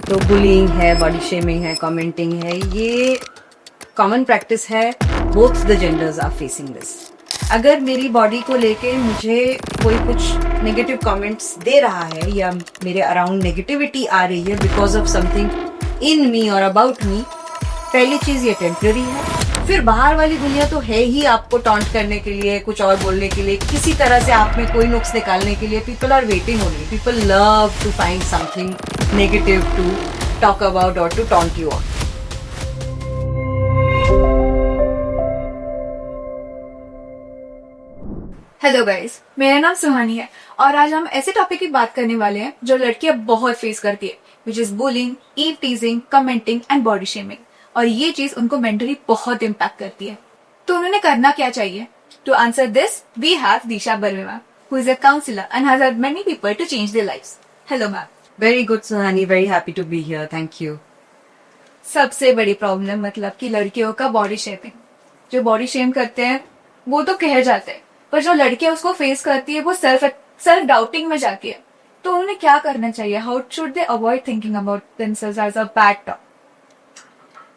तो बुलिंग है, body shaming है, कमेंटिंग है, ये कॉमन प्रैक्टिस है. Both the genders are facing this. अगर मेरी बॉडी को लेके मुझे कोई कुछ नेगेटिव कमेंट्स दे रहा है या मेरे अराउंड नेगेटिविटी आ रही है बिकॉज ऑफ समथिंग इन मी और अबाउट मी, पहली चीज ये टेम्पररी है. फिर बाहर वाली दुनिया तो है ही आपको टॉन्ट करने के लिए, कुछ और बोलने के लिए, किसी तरह से आप में कोई नुक्स निकालने के लिए. People are waiting only. People love to find something negative to talk about और to taunt you on. Hello guys, मेरा नाम सुहानी है और आज हम ऐसे टॉपिक की बात करने वाले हैं जो लड़कियां बहुत फेस करती है, which is bullying, eve teasing, commenting and body shaming. और ये चीज उनको मेंटली बहुत इम्पैक्ट करती है. तो उन्होंने करना क्या चाहिए? To answer this we have Disha Barve ma'am, who is a counsellor and has helped many people to change their lives. Hello ma'am. Very good Suhani, very happy to be here. Thank you. सबसे बड़ी problem मतलब कि लड़कियों का body shaming. जो body shame करते हैं वो तो कह जाते हैं, पर जो लड़कियां उसको फेस करती है वो सेल्फ डाउटिंग में जाती है. तो उन्हें क्या करना चाहिए? How should they avoid thinking about themselves as a bad talk?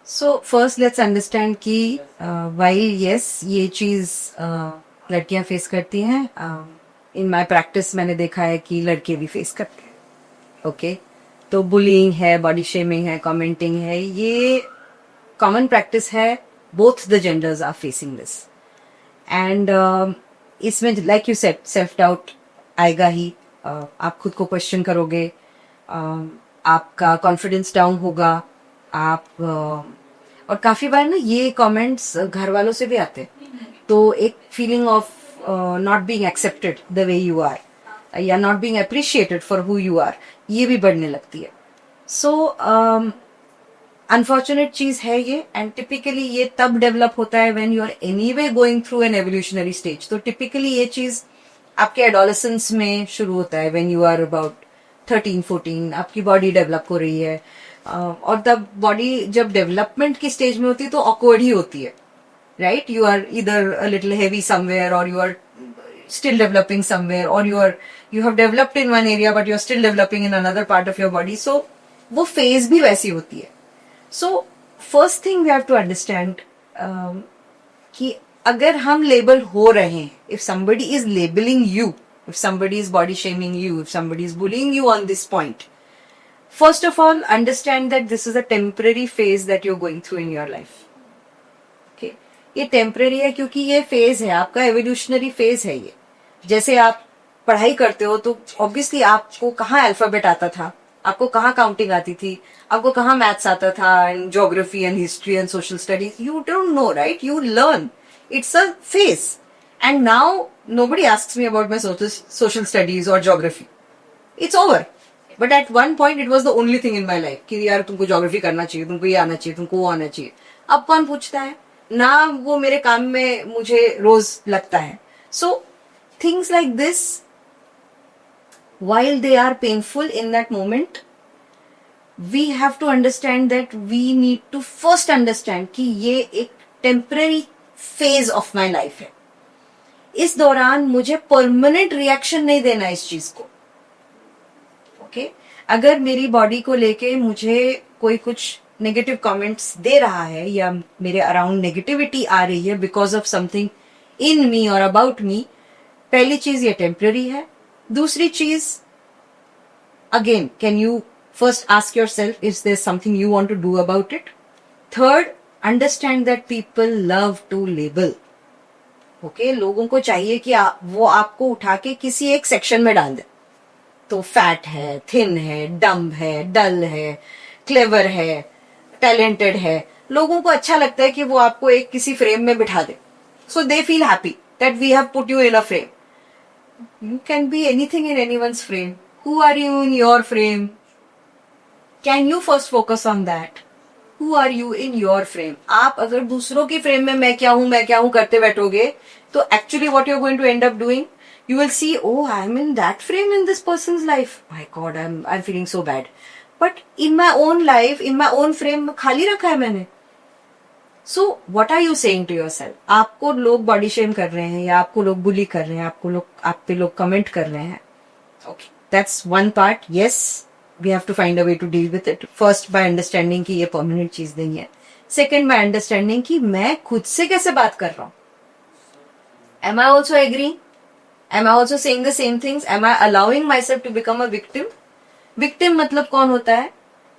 So first let's understand कि वाइल यस ये चीज लड़कियां फेस करती हैं, इन माय प्रैक्टिस मैंने देखा है कि लड़के भी फेस करते हैं. ओके, तो बुलिंग है, बॉडी शेमिंग है, कमेंटिंग है, ये कॉमन प्रैक्टिस है. Both the genders are facing this. And इसमें like you said self doubt आएगा ही. आप खुद को क्वेश्चन करोगे, आपका कॉन्फिडेंस डाउन होगा. आप और काफी बार ना ये कमेंट्स घर वालों से भी आते हैं, तो एक feeling of not being accepted the way you are या not being appreciated for who you are, ये भी बढ़ने लगती है. सो अनफॉर्चुनेट चीज है ये. एंड टिपिकली ये तब डेवलप होता है when you are anyway going through an evolutionary stage. तो टिपिकली ये चीज आपके एडोलेसेंस में शुरू होता है व्हेन यू आर अबाउट 13-14. आपकी बॉडी डेवलप हो रही है, और तब बॉडी जब डेवलपमेंट की स्टेज में होती है तो ऑकवर्ड ही होती है, राइट? यू आर इधर अ लिटिल हेवी समवेयर और you are still developing somewhere, और you have developed in one area but you are still developing in another part of your body. So वो phase भी वैसी होती है. So first thing we have to understand कि अगर हम label हो रहे हैं, if somebody is labeling you, if somebody is body shaming you, if somebody is bullying you on this point, first of all understand that this is a temporary phase that you're going through in your life. Okay, ये temporary है क्योंकि ये phase है, आपका evolutionary phase है. ये जैसे आप पढ़ाई करते हो तो obviously आपको कहाँ अल्फाबेट आता था, आपको कहाँ काउंटिंग आती थी, आपको कहाँ मैथ्स आता था, and geography and history and social studies. You don't no, right? You learn. It's a phase. And now nobody asks me about my social studies or geography. It's over. But at one point it was the only thing in my life कि यार तुमको geography करना चाहिए, तुमको ये आना चाहिए, तुमको वो आना चाहिए. अब कौन पूछता है ना? वो मेरे काम में मुझे रोज लगता है. So things like this, while they are painful in that moment, we have to understand that we need to first understand कि ये एक temporary phase of my life है. इस दौरान मुझे परमानेंट रिएक्शन नहीं देना इस चीज को. ओके, अगर मेरी बॉडी को लेके मुझे कोई कुछ नेगेटिव कमेंट्स दे रहा है या मेरे अराउंड नेगेटिविटी आ रही है बिकॉज ऑफ समथिंग इन मी और अबाउट मी, पहली चीज ये टेम्पररी है. दूसरी चीज, again can you first ask yourself is there something you want to do about it. Third, understand that people love to label. Okay, लोगों को चाहिए कि वो आपको उठा के किसी एक सेक्शन में डाल दे. तो फैट है, थिन है, डम्ब है, डल है, क्लेवर है, टैलेंटेड है. लोगों को अच्छा लगता है कि वो आपको एक किसी फ्रेम में बिठा दे. So they feel happy that we have put you in a frame. You can be anything in anyone's frame. Who are you in your frame? Can you first focus on that? Who are you in your frame? आप अगर दूसरों की frame में मैं क्या हूं करते बैठोगे तो actually what you're going to end up doing, you will see, oh, I'm in that frame in this person's life. My God, I'm feeling so bad. But in my own life, in my own frame, खाली रखा है मैंने. So what are you saying to yourself? आपको लोग body shame कर रहे हैं या आपको लोग बुली कर रहे हैं, आप पे लोग कमेंट कर रहे हैं. Okay, that's one part. Yes, we have to find a way to deal with it. First by understanding कि ये परमानेंट चीज नहीं है. सेकेंड बाय अंडरस्टैंडिंग कि मैं खुद से कैसे बात कर रहा हूं. Am I also agree? Am I also saying the same things? Am I allowing myself to become a victim? Victim मतलब कौन होता है?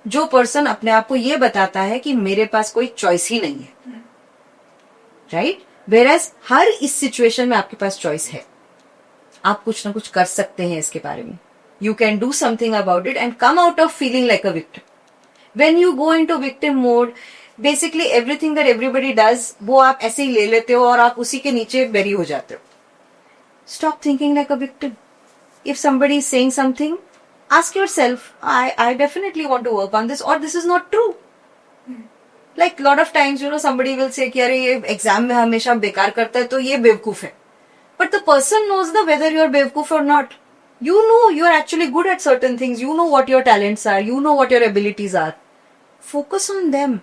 जो पर्सन अपने आप को ये बताता है कि मेरे पास कोई चॉइस ही नहीं है. राइट? वेयरएज हर इस सिचुएशन में आपके पास चॉइस है. आप कुछ ना कुछ कर सकते हैं इसके बारे में. You can do something about it and come out of feeling like a victim. When you go into victim mode, basically everything that everybody does वो आप ऐसे ही ले लेते हो और आप उसी के नीचे बेरी हो जाते हो. Stop thinking like a victim. If somebody is saying something, ask yourself, I definitely want to work on this, or this is not true. Like lot of times, somebody will say कि अरे ये exam में हमेशा बेकार करता है तो ये बेवकूफ है. But the person knows the whether you are बेवकूफ or not. You know you are actually good at certain things. You know what your talents are. You know what your abilities are. Focus on them.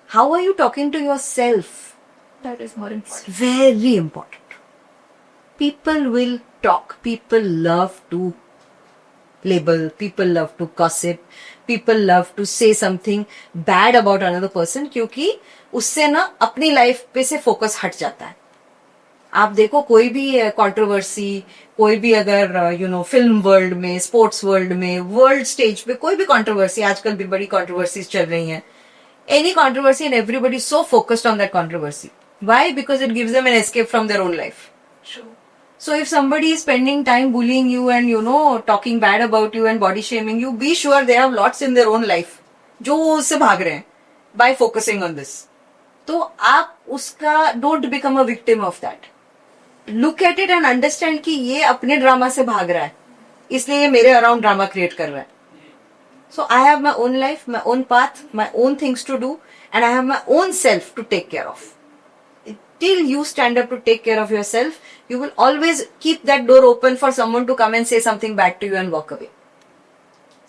How are you talking to yourself? That is more important. Very important. People will talk. People love to label, people love to gossip, people love to say something bad about another person क्योंकि उससे ना अपनी life पे से focus हट जाता है. आप देखो कोई भी कंट्रोवर्सी, कोई भी अगर फिल्म वर्ल्ड में, स्पोर्ट्स वर्ल्ड में, वर्ल्ड स्टेज पे कोई भी कंट्रोवर्सी, आजकल भी बड़ी कंट्रोवर्सीज चल रही हैं. Any controversy and everybody so focused on that controversy. Why? Because it gives them an escape from their own life. So if somebody is spending time bullying you and talking bad about you and body shaming you, be sure they have lots in their own life जो वो उससे भाग रहे हैं by focusing on this. तो आप उसका don't become a victim of that. Look at it and understand कि ये अपने ड्रामा से भाग रहा है, इसलिए ये मेरे अराउंड ड्रामा क्रिएट कर रहा है. So I have my own life, my own path, my own things to do, and I have my own self to take care of. Till you stand up to take care of yourself, you will always keep that door open for someone to come and say something bad to you and walk away.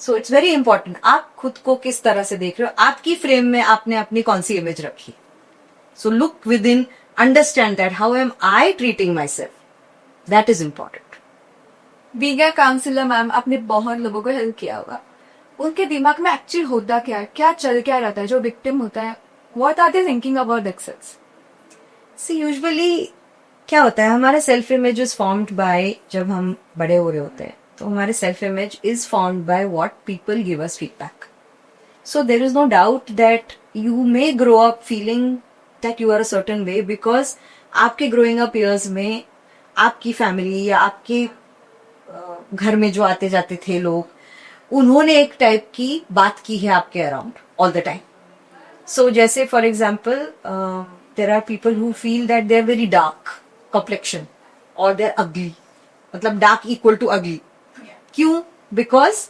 So it's very important. आप खुद को किस तरह से देख रहे हो, आपकी फ्रेम में आपने अपनी कौन सी इमेज रखी. So look within, understand that how am I treating myself. That is important. Being a counsellor ma'am, आपने बहुत लोगों को हेल्प किया होगा. उनके दिमाग में एक्चुअल होता क्या है, क्या चल क्या रहता है जो विक्टिम होता है. What are they thinking about themselves? See, usually क्या होता है, हमारा self image is formed by, जब हम बड़े हो रहे होते हैं तो हमारे self image is formed by what people give us feedback. So there is no doubt that you may grow up feeling that you are a certain way because आपके ग्रोइंग अप ईयर्स में आपकी family या आपके घर में जो आते जाते थे लोग, उन्होंने एक टाइप की बात की है आपके अराउंड ऑल द टाइम. सो जैसे for example there are people who feel that they are very dark complexion or they are ugly. मतलब dark equal to ugly. क्यों? Because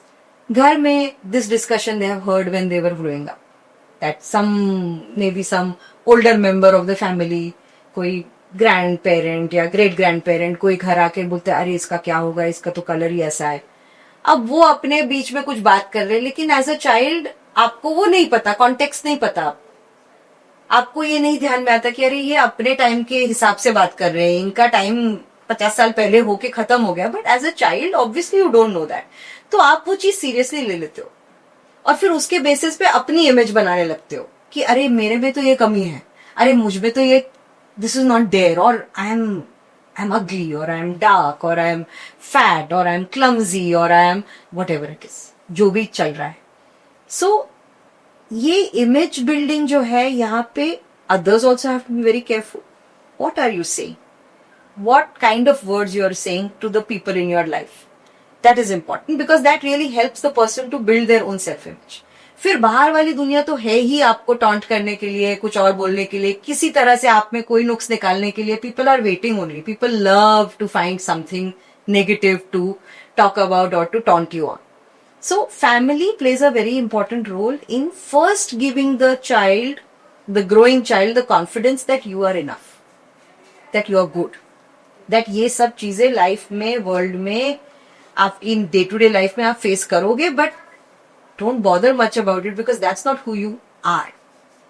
घर में this discussion they have heard when they were growing up. That maybe some older member of the family, कोई grandparent या great grandparent कोई घर आके बोलते अरे इसका क्या होगा, इसका तो कलर ही ऐसा है. अब वो अपने बीच में कुछ बात कर रहे हैं, लेकिन एज अ चाइल्ड आपको वो नहीं पता, कॉन्टेक्स्ट नहीं पता. आपको ये नहीं ध्यान में आता कि अरे ये अपने टाइम के हिसाब से बात कर रहे हैं, इनका टाइम 50 साल पहले होके खत्म हो गया. But as a child obviously you don't know that. तो आप वो चीज सीरियसली ले लेते हो और फिर उसके बेसिस पे अपनी इमेज बनाने लगते हो कि अरे मेरे में तो ये कमी है, अरे मुझ में तो ये दिस इज नॉट देयर, और आई एम अगली, और आई एम डार्क, और आई एम फैट, और आई एम क्लमजी, और I am what ever it is, जो भी चल रहा है. सो ये इमेज बिल्डिंग जो है, यहाँ पे others also have to be very careful. What are you saying? What kind of words you are saying to the people in your life? That is important because that really helps the person to build their own self-image. फिर बाहर वाली दुनिया तो है ही आपको taunt करने के लिए, कुछ और बोलने के लिए, किसी तरह से आप में कोई नुक्स निकालने के लिए. People are waiting only. People love to find something negative to talk about or to taunt you on. So family plays a very important role in first giving the child, the growing child, the confidence that you are enough, that you are good, that ये सब चीजें life में, world में, आप in day to day life में आप face करोगे, but don't bother much about it because that's not who you are.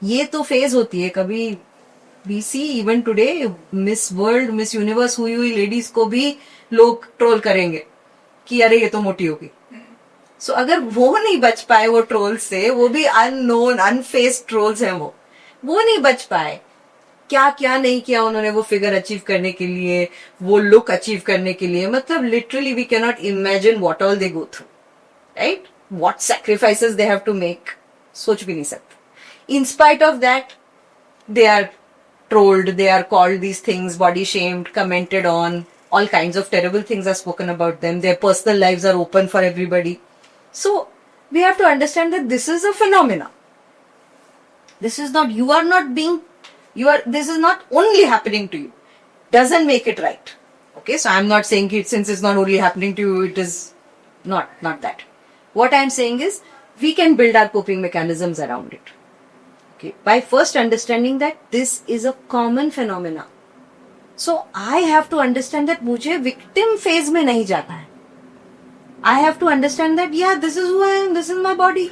ये तो फेज होती है. कभी we see even today miss world, miss universe हुई हुई लेडीज को भी लोग ट्रोल करेंगे कि अरे ये तो मोटी होगी. सो अगर वो नहीं बच पाए वो ट्रोल से, वो भी अननोन अनफेस्ड ट्रोल्स हैं, वो नहीं बच पाए, क्या क्या नहीं किया उन्होंने वो फिगर अचीव करने के लिए, वो लुक अचीव करने के लिए, मतलब literally we can not imagine what all they go through, right, what sacrifices they have to make, सोच भी नहीं सकते. In spite of that they are trolled, they are called these things, body shamed, commented on, all kinds of terrible things are spoken about them, their personal lives are open for everybody. So we have to understand that this is a phenomena. This is not, you are not being, this is not only happening to you, doesn't make it right. Okay, so I'm not saying it, since it's not only happening to you, it is not that. What I'm saying is we can build our coping mechanisms around it. Okay, by first understanding that this is a common phenomena. So I have to understand that मुझे victim phase में नहीं जाना है. I have to understand that yeah, this is who I am, this is my body.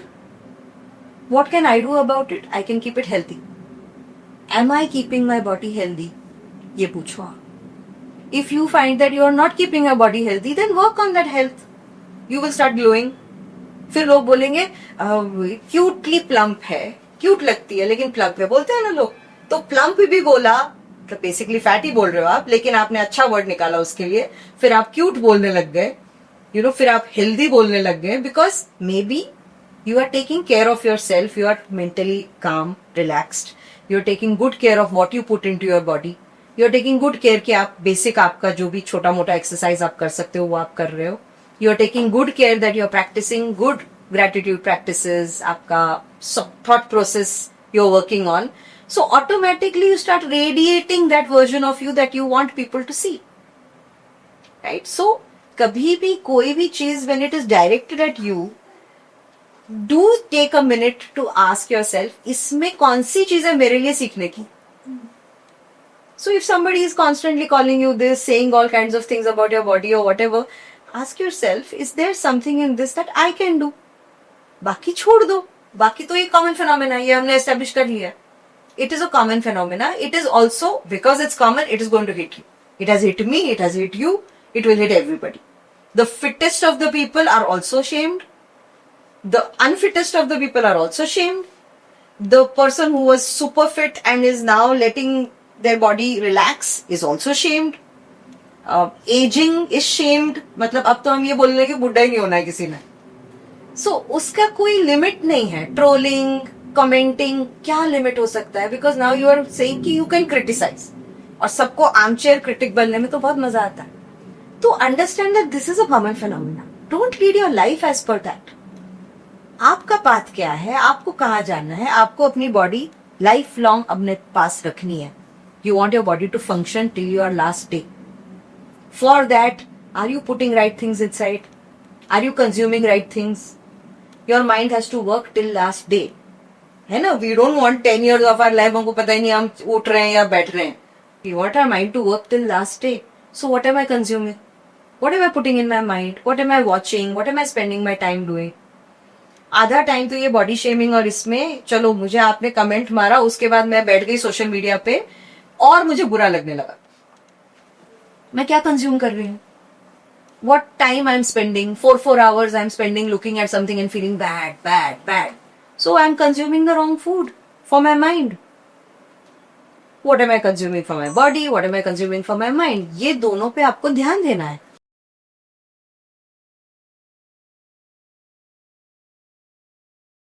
What can I do about it? I can keep it healthy. Am I keeping my body healthy? ये पूछो आप. If you find that you are not keeping your body healthy, then work on that health. You will start glowing. फिर लोग बोलेंगे cutely plump है, cute लगती है लेकिन प्लम्प है, बोलते हैं ना लोग. तो प्लम्प भी बोला तो बेसिकली फैट ही बोल रहे हो आप, लेकिन आपने अच्छा वर्ड निकाला उसके लिए, फिर आप क्यूट बोलने लग गए, फिर आप हेल्दी बोलने लग गए, because maybe you are taking care of yourself, you are mentally calm, relaxed, you are taking good care of what you put into your body, you are taking good care कि आप basic आपका जो भी छोटा मोटा exercise आप कर सकते हो वो आप कर रहे हो, you are taking good care that you are practising good gratitude practices, आपका thought process you're working on. So automatically you start radiating that version of you that you want people to see. Right? So कभी भी कोई भी चीज when it is directed at you, do take a minute to ask yourself, इसमें कौन सी चीज है मेरे लिए सीखने की? So if somebody is constantly calling you this, saying all kinds of things about your body or whatever, ask yourself, is there something in this that I can do? बाकी छोड़ दो, बाकी तो ये कॉमन फिनोमेना, ये हमने establish कर लिया. It is a common phenomena. It is also because it's common, it is going to hit you. It has hit me, it has hit you, it will hit everybody. The fittest of the people are also shamed, the unfittest of the people are also shamed, the person who was super fit and is now letting their body relax is also shamed. Ageing is shamed, मतलब अब तो हम ये बोल रहे हैं कि बुढ़ा ही नहीं होना है किसी ने. सो उसका कोई लिमिट नहीं है. ट्रोलिंग, कमेंटिंग, क्या लिमिट हो सकता है? Because now you are saying कि यू कैन क्रिटिसाइज, और सबको आर्मचेयर क्रिटिक बनने में तो बहुत मजा आता है. तो understand that this is a common phenomena. Don't lead your life as per that. आपका पाथ क्या है, आपको कहाँ जाना है, आपको अपनी बॉडी लाइफ लॉन्ग अपने पास रखनी है. You want your body to function till your last day. For that, are you putting right things inside? Are you consuming right things? Your mind has to work till last day, है ना. We don't want 10 years of our life, हमको पता ही नहीं हम उठ रहे हैं या बैठ रहे हैं. We want our mind to work till last day. So what am I consuming? What am I putting in my mind? What am I watching? What am I spending my time doing? आधा time तो ये body shaming और इसमें, चलो मुझे आपने comment मारा, उसके बाद मैं बैठ गई सोशल मीडिया पे और मुझे बुरा लगने लगा. मैं क्या कंज्यूम कर रही हूँ? What time I'm spending, 4 hours I'm spending looking at something and feeling bad. So I'm consuming the wrong food for my mind. What am I consuming for my body? What am I consuming for my mind? ये दोनों पे आपको ध्यान देना है.